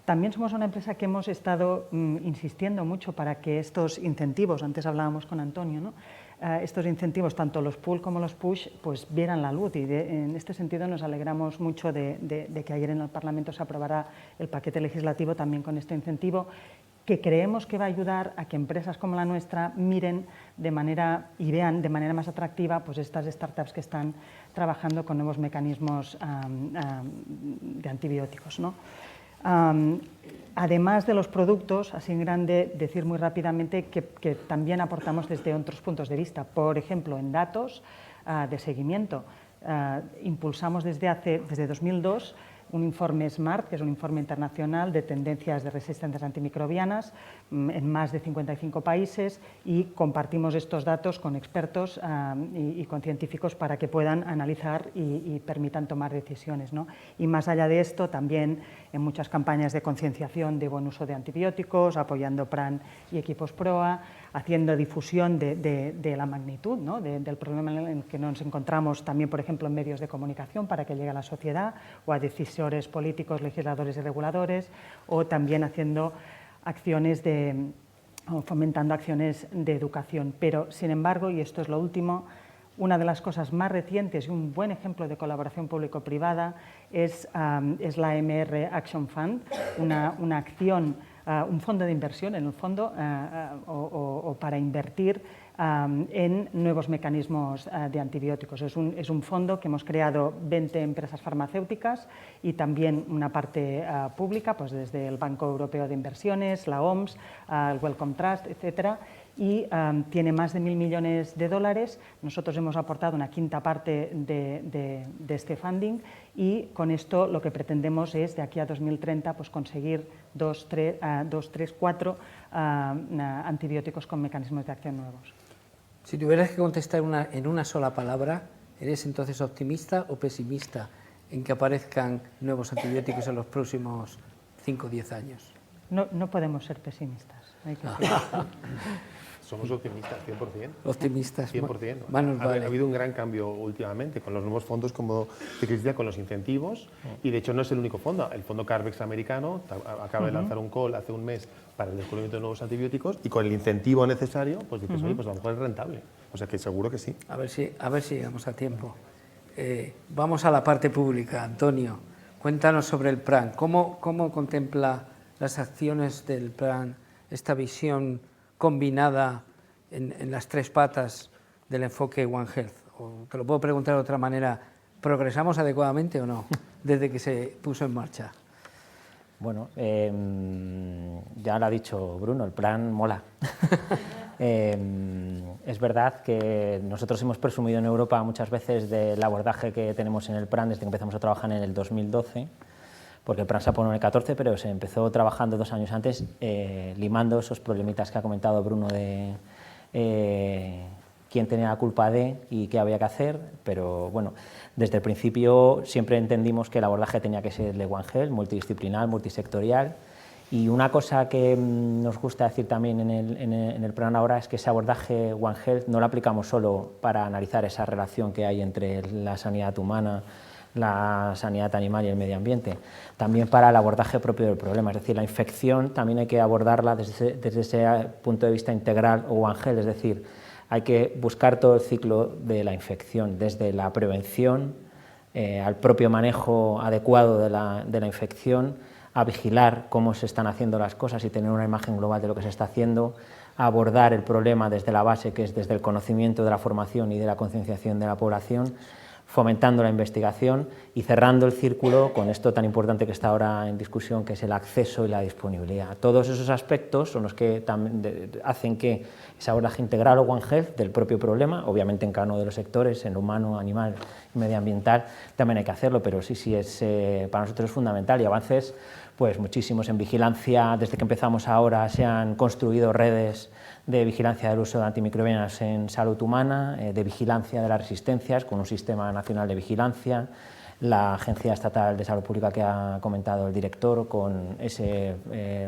También somos una empresa que hemos estado insistiendo mucho para que estos incentivos, antes hablábamos con Antonio, ¿no? Estos incentivos, tanto los pull como los push, pues vieran la luz, y en este sentido nos alegramos mucho de que ayer en el Parlamento se aprobara el paquete legislativo también con este incentivo, que creemos que va a ayudar a que empresas como la nuestra miren de manera y vean de manera más atractiva pues estas startups que están trabajando con nuevos mecanismos de antibióticos, ¿no? Además de los productos, así en grande, decir muy rápidamente que también aportamos desde otros puntos de vista. Por ejemplo, en datos de seguimiento, impulsamos desde 2002 un informe SMART, que es un informe internacional de tendencias de resistencias antimicrobianas en más de 55 países, y compartimos estos datos con expertos y con científicos para que puedan analizar y permitan tomar decisiones, ¿no? Y más allá de esto, también en muchas campañas de concienciación de buen uso de antibióticos, apoyando PRAN y equipos PROA, haciendo difusión de la magnitud, ¿no?, del problema en el que nos encontramos, también, por ejemplo, en medios de comunicación para que llegue a la sociedad o a decisores políticos, legisladores y reguladores, o también haciendo acciones o fomentando acciones de educación. Pero, sin embargo, y esto es lo último, una de las cosas más recientes y un buen ejemplo de colaboración público-privada es la MR Action Fund, una acción, un fondo de inversión, en el fondo, o para invertir en nuevos mecanismos de antibióticos. Es un fondo que hemos creado 20 empresas farmacéuticas y también una parte pública, pues desde el Banco Europeo de Inversiones, la OMS, el Wellcome Trust, etcétera, y tiene más de 1.000 millones de dólares. Nosotros hemos aportado una quinta parte de este funding, y con esto lo que pretendemos es, de aquí a 2030, pues conseguir 2, 3, 4 antibióticos con mecanismos de acción nuevos. Si tuvieras que contestar en una sola palabra, ¿eres entonces optimista o pesimista en que aparezcan nuevos antibióticos en los próximos 5 o 10 años? No podemos ser pesimistas. Hay que ser. Somos optimistas, 100%. Optimistas. 100%. Vale. Ha habido un gran cambio últimamente con los nuevos fondos, como te decía, con los incentivos, y de hecho no es el único fondo. El fondo Carbex americano acaba de lanzar un call hace un mes para el descubrimiento de nuevos antibióticos, y con el incentivo necesario, pues dices, oye, pues a lo mejor es rentable. O sea que seguro que sí. A ver si llegamos a tiempo. Vamos a la parte pública. Antonio, cuéntanos sobre el PRAN. ¿Cómo contempla las acciones del PRAN esta visión combinada en las 3 patas del enfoque One Health? O te lo puedo preguntar de otra manera, ¿progresamos adecuadamente o no desde que se puso en marcha? Bueno, ya lo ha dicho Bruno, el plan mola. Es verdad que nosotros hemos presumido en Europa muchas veces del abordaje que tenemos en el plan desde que empezamos a trabajar en el 2012, porque el plan se aprobó en el 14, pero se empezó trabajando 2 años antes, limando esos problemitas que ha comentado Bruno de quién tenía la culpa de y qué había que hacer. Pero bueno, desde el principio siempre entendimos que el abordaje tenía que ser de One Health, multidisciplinar, multisectorial. Y una cosa que nos gusta decir también en el plan ahora es que ese abordaje One Health no lo aplicamos solo para analizar esa relación que hay entre la sanidad humana, la sanidad animal y el medio ambiente, también para el abordaje propio del problema. Es decir, la infección también hay que abordarla desde ese punto de vista integral o One Health, es decir, hay que buscar todo el ciclo de la infección, desde la prevención al propio manejo adecuado de la infección, a vigilar cómo se están haciendo las cosas y tener una imagen global de lo que se está haciendo, a abordar el problema desde la base, que es desde el conocimiento de la formación y de la concienciación de la población, fomentando la investigación y cerrando el círculo con esto tan importante que está ahora en discusión, que es el acceso y la disponibilidad. Todos esos aspectos son los que hacen que ese abordaje integral o One Health del propio problema, obviamente en cada uno de los sectores, en lo humano, animal y medioambiental, también hay que hacerlo, pero sí para nosotros es fundamental, y avances pues muchísimos en vigilancia. Desde que empezamos ahora se han construido redes de vigilancia del uso de antimicrobianos en salud humana, de vigilancia de las resistencias con un sistema nacional de vigilancia, la Agencia Estatal de Salud Pública que ha comentado el director con ese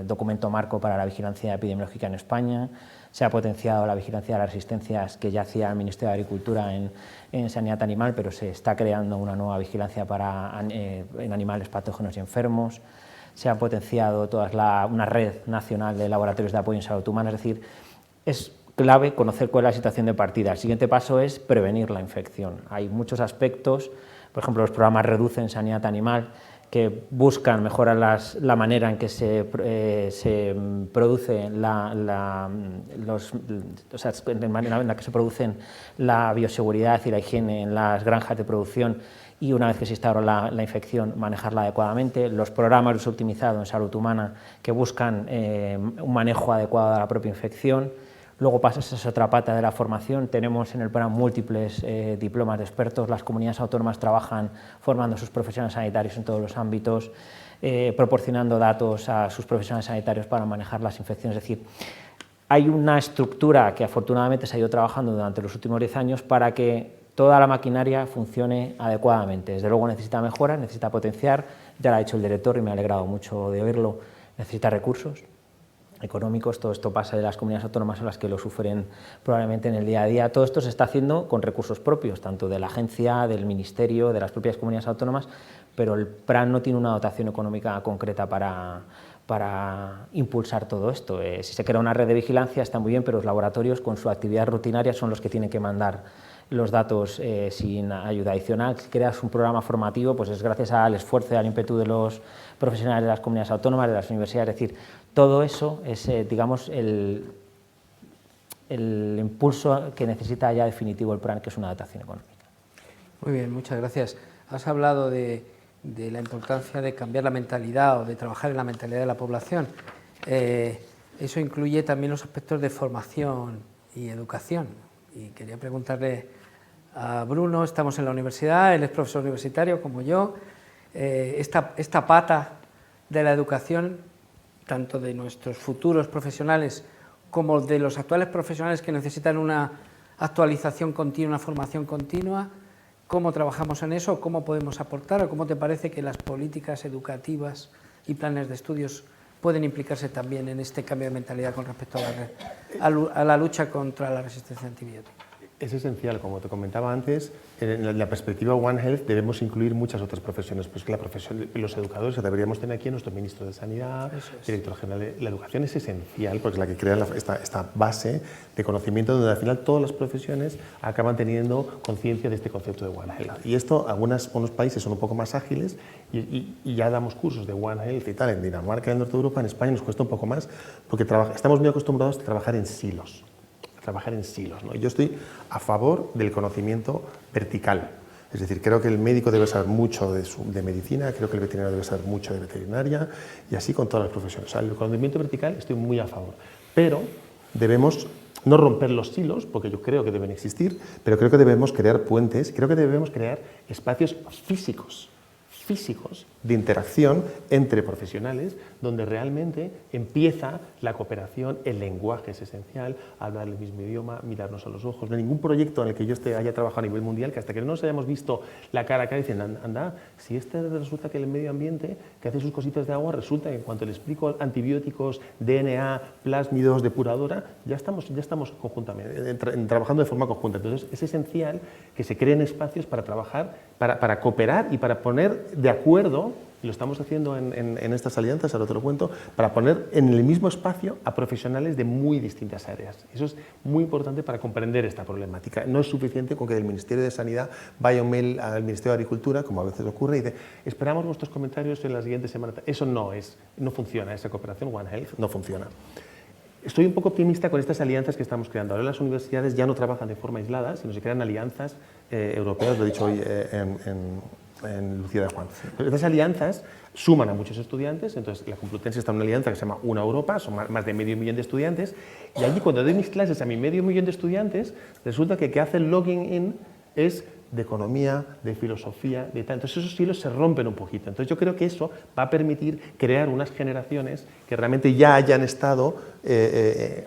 documento marco para la vigilancia epidemiológica en España. Se ha potenciado la vigilancia de las resistencias que ya hacía el Ministerio de Agricultura en sanidad animal, pero se está creando una nueva vigilancia en animales patógenos y enfermos. Se ha potenciado una red nacional de laboratorios de apoyo en salud humana, es decir, es clave conocer cuál es la situación de partida. El siguiente paso es prevenir la infección. Hay muchos aspectos, por ejemplo, los programas Reduce en sanidad animal, que buscan mejorar la manera en que se produce la manera en la que se producen la bioseguridad y la higiene en las granjas de producción, y una vez que se instauró la infección, manejarla adecuadamente. Los programas de uso optimizado en salud humana que buscan un manejo adecuado de la propia infección. Luego pasa esa otra pata de la formación. Tenemos en el programa múltiples diplomas de expertos. Las comunidades autónomas trabajan formando a sus profesionales sanitarios en todos los ámbitos, proporcionando datos a sus profesionales sanitarios para manejar las infecciones. Es decir, hay una estructura que afortunadamente se ha ido trabajando durante los últimos 10 años para que toda la maquinaria funcione adecuadamente. Desde luego necesita mejoras, necesita potenciar, ya lo ha dicho el director y me ha alegrado mucho de oírlo, necesita recursos económicos. Todo esto pasa de las comunidades autónomas a las que lo sufren probablemente en el día a día. Todo esto se está haciendo con recursos propios, tanto de la agencia, del ministerio, de las propias comunidades autónomas, pero el plan no tiene una dotación económica concreta para impulsar todo esto. Si se crea una red de vigilancia está muy bien, pero los laboratorios con su actividad rutinaria son los que tienen que mandar los datos sin ayuda adicional. Si creas un programa formativo, pues es gracias al esfuerzo y al ímpetu de los profesionales de las comunidades autónomas, de las universidades. Es decir, todo eso es, digamos, el impulso que necesita ya definitivo el plan, que es una dotación económica. Muy bien, muchas gracias. Has hablado de la importancia de cambiar la mentalidad o de trabajar en la mentalidad de la población. Eso incluye también los aspectos de formación y educación. Y quería preguntarle a Bruno, estamos en la universidad, él es profesor universitario como yo, esta pata de la educación, tanto de nuestros futuros profesionales como de los actuales profesionales que necesitan una actualización continua, una formación continua, ¿cómo trabajamos en eso? ¿Cómo podemos aportar? ¿O cómo te parece que las políticas educativas y planes de estudios pueden implicarse también en este cambio de mentalidad con respecto a la lucha contra la resistencia antibiótica? Es esencial, como te comentaba antes, en la perspectiva One Health debemos incluir muchas otras profesiones, pues que la profesión, los educadores que deberíamos tener aquí, nuestro ministro de Sanidad, director general de la educación, es esencial porque es la que crea esta base de conocimiento donde al final todas las profesiones acaban teniendo conciencia de este concepto de One Health. Y esto, algunos países son un poco más ágiles y ya damos cursos de One Health y tal, en Dinamarca, en el norte de Europa, en España nos cuesta un poco más porque estamos muy acostumbrados a trabajar en silos. ¿no? Yo estoy a favor del conocimiento vertical, es decir, creo que el médico debe saber mucho de medicina, creo que el veterinario debe saber mucho de veterinaria y así con todas las profesiones. O sea, el conocimiento vertical estoy muy a favor, pero debemos no romper los silos, porque yo creo que deben existir, pero creo que debemos crear puentes, creo que debemos crear espacios físicos de interacción entre profesionales, donde realmente empieza la cooperación, el lenguaje es esencial, hablar el mismo idioma, mirarnos a los ojos. No hay ningún proyecto en el que yo haya trabajado a nivel mundial que hasta que no nos hayamos visto la cara a cara dicen, anda, si resulta que el medio ambiente, que hace sus cositas de agua, resulta que en cuanto le explico antibióticos, DNA, plásmidos, depuradora, ya estamos conjuntamente, trabajando de forma conjunta. Entonces es esencial que se creen espacios para trabajar, para cooperar y para poner de acuerdo, y lo estamos haciendo en estas alianzas, ahora te lo cuento, para poner en el mismo espacio a profesionales de muy distintas áreas. Eso es muy importante para comprender esta problemática. No es suficiente con que del Ministerio de Sanidad vaya un mail al Ministerio de Agricultura, como a veces ocurre, y dice, esperamos vuestros comentarios en la siguiente semana. Eso no funciona, esa cooperación One Health no funciona. Estoy un poco optimista con estas alianzas que estamos creando. Ahora las universidades ya no trabajan de forma aislada, sino se crean alianzas europeas, lo he dicho hoy en Lucía de Juan. Pero estas alianzas suman a muchos estudiantes, entonces la Complutense está en una alianza que se llama Una Europa, son más de 500.000 de estudiantes, y allí cuando doy mis clases a mi 500.000 de estudiantes, resulta que hace el logging in es de economía, de filosofía, de tal. Entonces esos hilos se rompen un poquito. Entonces yo creo que eso va a permitir crear unas generaciones que realmente ya hayan estado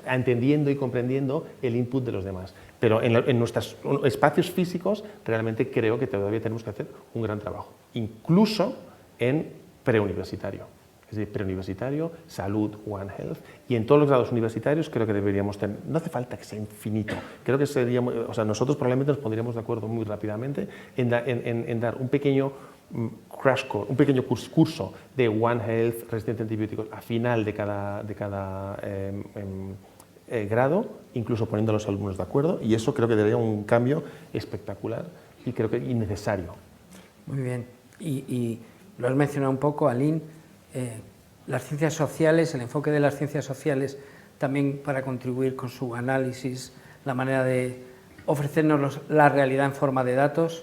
entendiendo y comprendiendo el input de los demás. Pero en nuestros espacios físicos realmente creo que todavía tenemos que hacer un gran trabajo, incluso en preuniversitario. Es decir, preuniversitario, salud, One Health, y en todos los grados universitarios creo que deberíamos tener, no hace falta que sea infinito, creo que sería, o sea, nosotros probablemente nos pondríamos de acuerdo muy rápidamente en dar un pequeño crash course, un pequeño curso de One Health, resistencia a antibióticos, a final de cada grado, incluso poniendo a los alumnos de acuerdo, y eso creo que daría un cambio espectacular y creo que innecesario. Muy bien, y lo has mencionado un poco, Aline, las ciencias sociales, el enfoque de las ciencias sociales también para contribuir con su análisis, la manera de ofrecernos la realidad en forma de datos.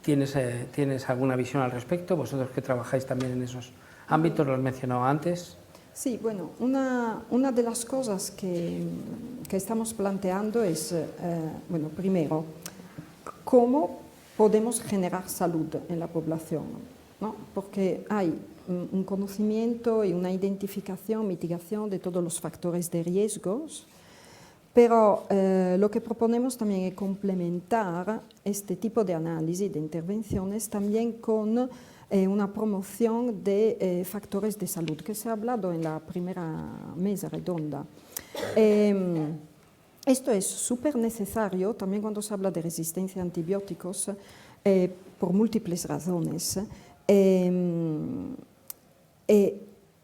¿Tienes alguna visión al respecto? Vosotros que trabajáis también en esos ámbitos, lo has mencionado antes. Sí, bueno, una de las cosas que estamos planteando es, bueno, primero, cómo podemos generar salud en la población, ¿no? Porque hay un conocimiento y una identificación, mitigación de todos los factores de riesgos, pero lo que proponemos también es complementar este tipo de análisis, de intervenciones, también con una promoción de factores de salud, que se ha hablado en la primera mesa redonda. Esto es súper necesario también cuando se habla de resistencia a antibióticos por múltiples razones.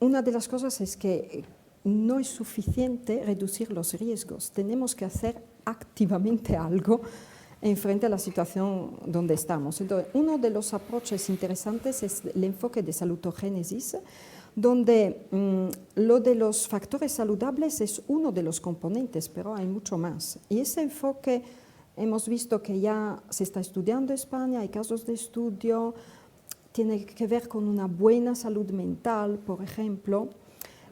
Una de las cosas es que no es suficiente reducir los riesgos, tenemos que hacer activamente algo en frente a la situación donde estamos. Entonces, uno de los approaches interesantes es el enfoque de salutogénesis, donde lo de los factores saludables es uno de los componentes, pero hay mucho más. Y ese enfoque hemos visto que ya se está estudiando en España, hay casos de estudio, tiene que ver con una buena salud mental, por ejemplo.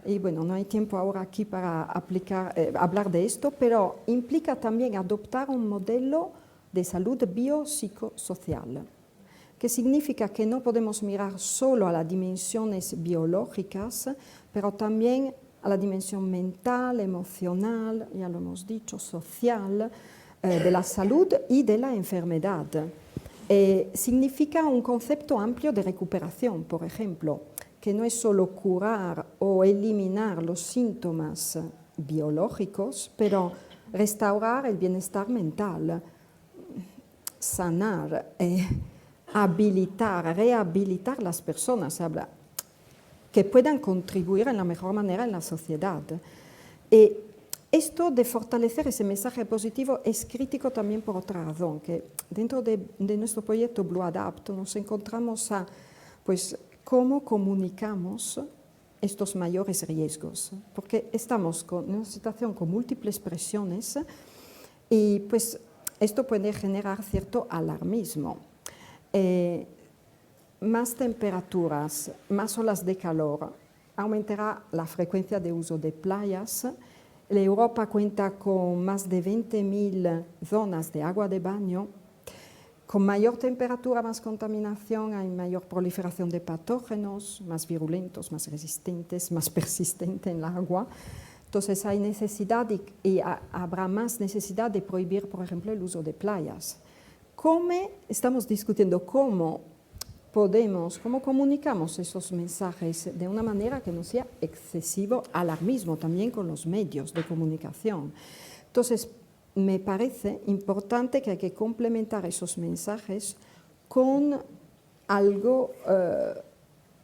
Y bueno, no hay tiempo ahora aquí para hablar de esto, pero implica también adoptar un modelo de salud biopsicosocial, que significa que no podemos mirar solo a las dimensiones biológicas, pero también a la dimensión mental, emocional, ya lo hemos dicho, social, de la salud y de la enfermedad. Significa un concepto amplio de recuperación, por ejemplo, que no es solo curar o eliminar los síntomas biológicos, pero restaurar el bienestar mental, sanar, habilitar, rehabilitar las personas, que puedan contribuir en la mejor manera en la sociedad. Esto de fortalecer ese mensaje positivo es crítico también por otra razón, que dentro de nuestro proyecto Blue Adapt nos encontramos a, pues, cómo comunicamos estos mayores riesgos, porque estamos en una situación con múltiples presiones y pues esto puede generar cierto alarmismo. Más temperaturas, más olas de calor, aumentará la frecuencia de uso de playas. La Europa cuenta con más de 20.000 zonas de agua de baño. Con mayor temperatura, más contaminación, hay mayor proliferación de patógenos, más virulentos, más resistentes, más persistentes en el agua. Entonces hay necesidad y habrá más necesidad de prohibir, por ejemplo, el uso de playas. Estamos discutiendo cómo comunicamos esos mensajes de una manera que no sea excesivo alarmismo, también con los medios de comunicación. Entonces, me parece importante que hay que complementar esos mensajes con algo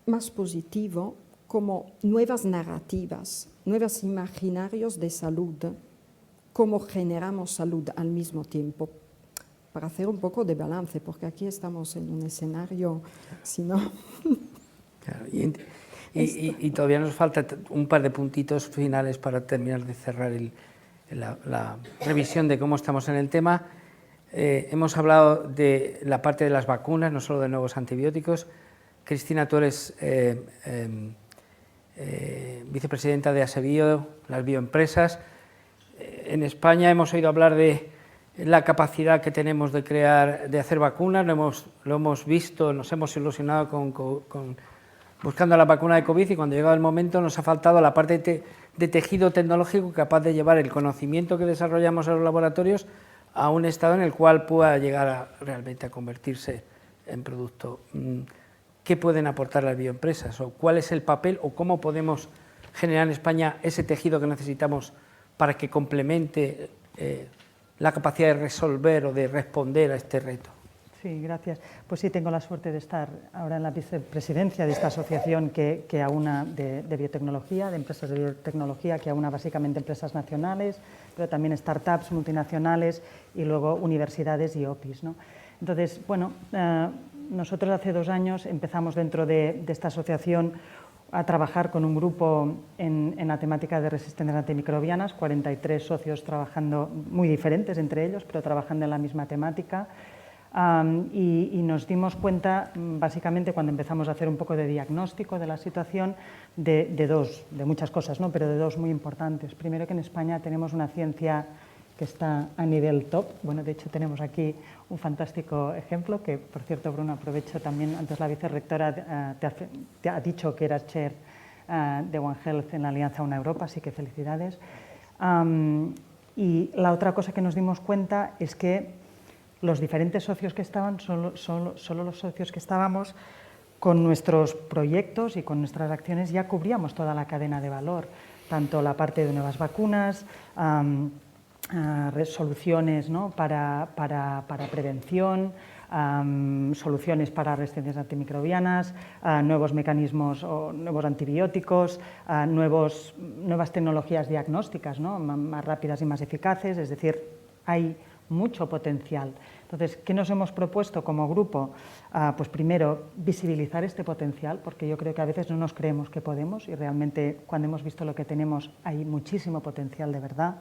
más positivo, como nuevas narrativas, nuevos imaginarios de salud, cómo generamos salud al mismo tiempo, para hacer un poco de balance, porque aquí estamos en un escenario, si no... Claro, y todavía nos falta un par de puntitos finales para terminar de cerrar la revisión de cómo estamos en el tema. Hemos hablado de la parte de las vacunas, no solo de nuevos antibióticos. Cristina, tú eres vicepresidenta de ASEBIO, las bioempresas. En España hemos oído hablar de la capacidad que tenemos de hacer vacunas, lo hemos visto, nos hemos ilusionado buscando la vacuna de COVID y cuando ha llegado el momento nos ha faltado la parte de tejido tecnológico capaz de llevar el conocimiento que desarrollamos en los laboratorios a un estado en el cual pueda llegar realmente a convertirse en producto. ¿Qué pueden aportar las bioempresas? ¿O cuál es el papel o cómo podemos generar en España ese tejido que necesitamos para que complemente la capacidad de resolver o de responder a este reto? Sí, gracias. Pues sí, tengo la suerte de estar ahora en la vicepresidencia de esta asociación que aúna de biotecnología, de empresas de biotecnología, que aúna básicamente empresas nacionales, pero también startups multinacionales y luego universidades y OPIs, ¿no? Entonces, bueno, nosotros hace 2 años empezamos dentro de esta asociación a trabajar con un grupo en la temática de resistencias antimicrobianas, 43 socios trabajando, muy diferentes entre ellos, pero trabajando en la misma temática. y nos dimos cuenta, básicamente, cuando empezamos a hacer un poco de diagnóstico de la situación, de muchas cosas, ¿no? Pero de dos muy importantes. Primero, que en España tenemos una ciencia que está a nivel top. Bueno, de hecho tenemos aquí un fantástico ejemplo, que por cierto, Bruno, aprovecho también, antes la vicerrectora te ha dicho que eras chair de One Health en la Alianza Una Europa, así que felicidades. Y la otra cosa que nos dimos cuenta es que los diferentes socios que estaban, solo los socios que estábamos, con nuestros proyectos y con nuestras acciones ya cubríamos toda la cadena de valor, tanto la parte de nuevas vacunas, soluciones, ¿no? para prevención, soluciones para resistencias antimicrobianas, nuevos mecanismos o nuevos antibióticos, nuevas tecnologías diagnósticas, ¿no? Más rápidas y más eficaces, es decir, hay mucho potencial. Entonces, ¿qué nos hemos propuesto como grupo? Pues primero, visibilizar este potencial, porque yo creo que a veces no nos creemos que podemos y realmente cuando hemos visto lo que tenemos hay muchísimo potencial de verdad.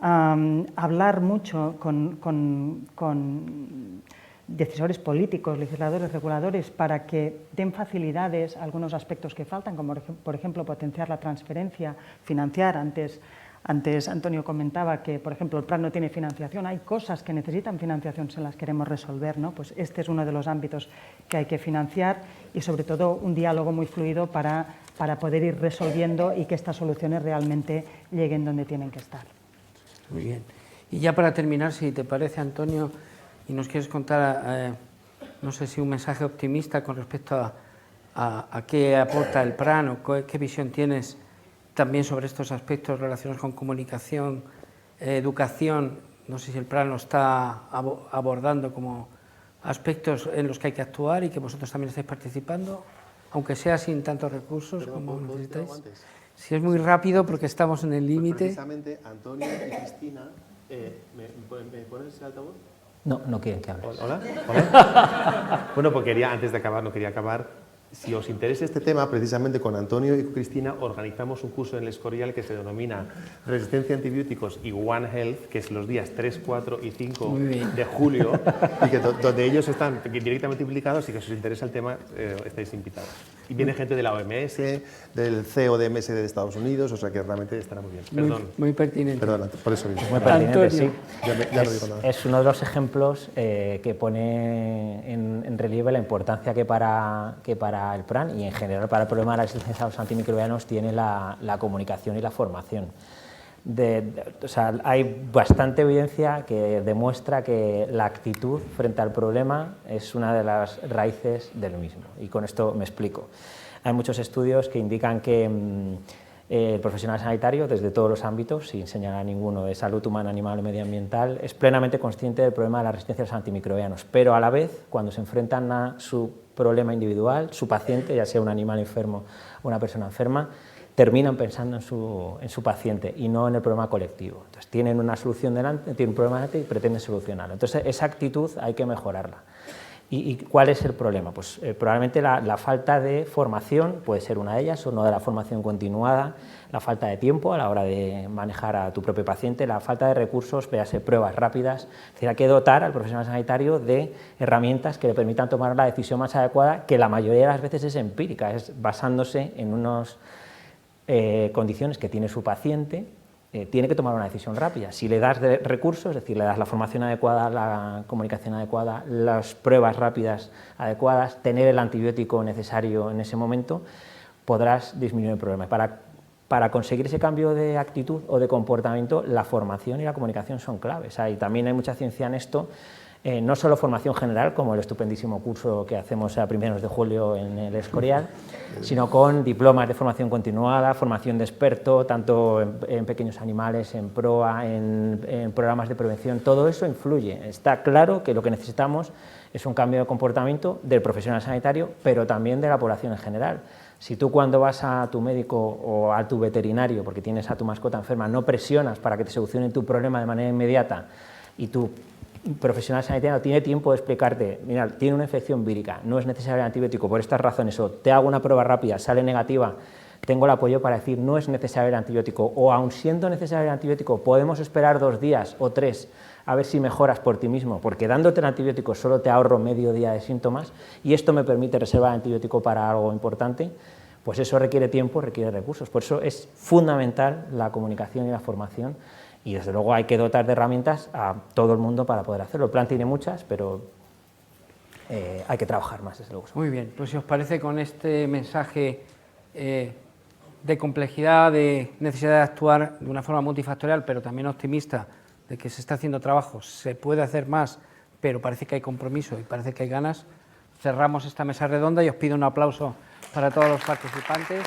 Hablar mucho con decisores políticos, legisladores, reguladores, para que den facilidades a algunos aspectos que faltan, como por ejemplo potenciar la transferencia, financiar. Antes Antonio comentaba que, por ejemplo, el plan no tiene financiación, hay cosas que necesitan financiación, se las queremos resolver, ¿no? Pues este es uno de los ámbitos que hay que financiar y sobre todo un diálogo muy fluido para poder ir resolviendo y que estas soluciones realmente lleguen donde tienen que estar. Muy bien. Y ya para terminar, si te parece, Antonio, y nos quieres contar, no sé si un mensaje optimista con respecto a qué aporta el plan o qué visión tienes también sobre estos aspectos relacionados con comunicación, educación. No sé si el plan lo está abordando como aspectos en los que hay que actuar y que vosotros también estáis participando, aunque sea sin tantos recursos como necesitáis. Si es muy rápido, porque estamos en el límite. Precisamente, Antonio y Cristina, ¿me pones el altavoz? No quieren que hable. ¿Hola? ¿Hola? Bueno, pues antes de acabar, no quería acabar. Si os interesa este tema, precisamente con Antonio y Cristina organizamos un curso en el Escorial que se denomina Resistencia a Antibióticos y One Health, que es los días 3, 4 y 5 de julio, y que donde ellos están directamente implicados, y que si os interesa el tema, estáis invitados. Y viene gente de la OMS, del CODMS de Estados Unidos, o sea que realmente estará muy bien. Perdón. Muy pertinente. Perdón, por eso mismo. Muy pertinente, Antonio. sí. Ya no digo nada. Es uno de los ejemplos que pone en relieve la importancia que para el plan y en general para el problema de la resistencia a los antimicrobianos tiene la comunicación y la formación. O sea, hay bastante evidencia que demuestra que la actitud frente al problema es una de las raíces del mismo, y con esto me explico. Hay muchos estudios que indican que el profesional sanitario, desde todos los ámbitos, sin señalar ninguno de salud humana, animal o medioambiental, es plenamente consciente del problema de la resistencia a los antimicrobianos, pero a la vez, cuando se enfrentan a su problema individual, su paciente, ya sea un animal enfermo o una persona enferma, terminan pensando en su paciente y no en el problema colectivo. Entonces tienen una solución delante, tienen un problema delante y pretenden solucionarlo. Entonces esa actitud hay que mejorarla. ¿Y cuál es el problema? Pues probablemente la falta de formación puede ser una de ellas, o no de la formación continuada, la falta de tiempo a la hora de manejar a tu propio paciente, la falta de recursos, véase pruebas rápidas. Es decir, hay que dotar al profesional sanitario de herramientas que le permitan tomar la decisión más adecuada, que la mayoría de las veces es empírica, es basándose en unas condiciones que tiene su paciente. Tiene que tomar una decisión rápida. Si le das recursos, es decir, le das la formación adecuada, la comunicación adecuada, las pruebas rápidas adecuadas, tener el antibiótico necesario en ese momento, podrás disminuir el problema. Para conseguir ese cambio de actitud o de comportamiento, la formación y la comunicación son claves. Y también hay mucha ciencia en esto, no solo formación general, como el estupendísimo curso que hacemos a primeros de julio en el Escorial, sino con diplomas de formación continuada, formación de experto, tanto en pequeños animales, en proa, en programas de prevención. Todo eso influye. Está claro que lo que necesitamos es un cambio de comportamiento del profesional sanitario, pero también de la población en general. Si tú, cuando vas a tu médico o a tu veterinario, porque tienes a tu mascota enferma, no presionas para que te solucione tu problema de manera inmediata, y tu profesional sanitario tiene tiempo de explicarte: mira, tiene una infección vírica, no es necesario el antibiótico por estas razones, o te hago una prueba rápida, sale negativa, tengo el apoyo para decir no es necesario el antibiótico, o aun siendo necesario el antibiótico podemos esperar 2 días o 3 a ver si mejoras por ti mismo, porque dándote el antibiótico solo te ahorro medio día de síntomas y esto me permite reservar antibiótico para algo importante, pues eso requiere tiempo, requiere recursos. Por eso es fundamental la comunicación y la formación y desde luego hay que dotar de herramientas a todo el mundo para poder hacerlo. El plan tiene muchas, pero hay que trabajar más, desde luego. Muy bien, pues si os parece, con este mensaje de complejidad, de necesidad de actuar de una forma multifactorial, pero también optimista, de que se está haciendo trabajo, se puede hacer más, pero parece que hay compromiso y parece que hay ganas, cerramos esta mesa redonda y os pido un aplauso para todos los participantes.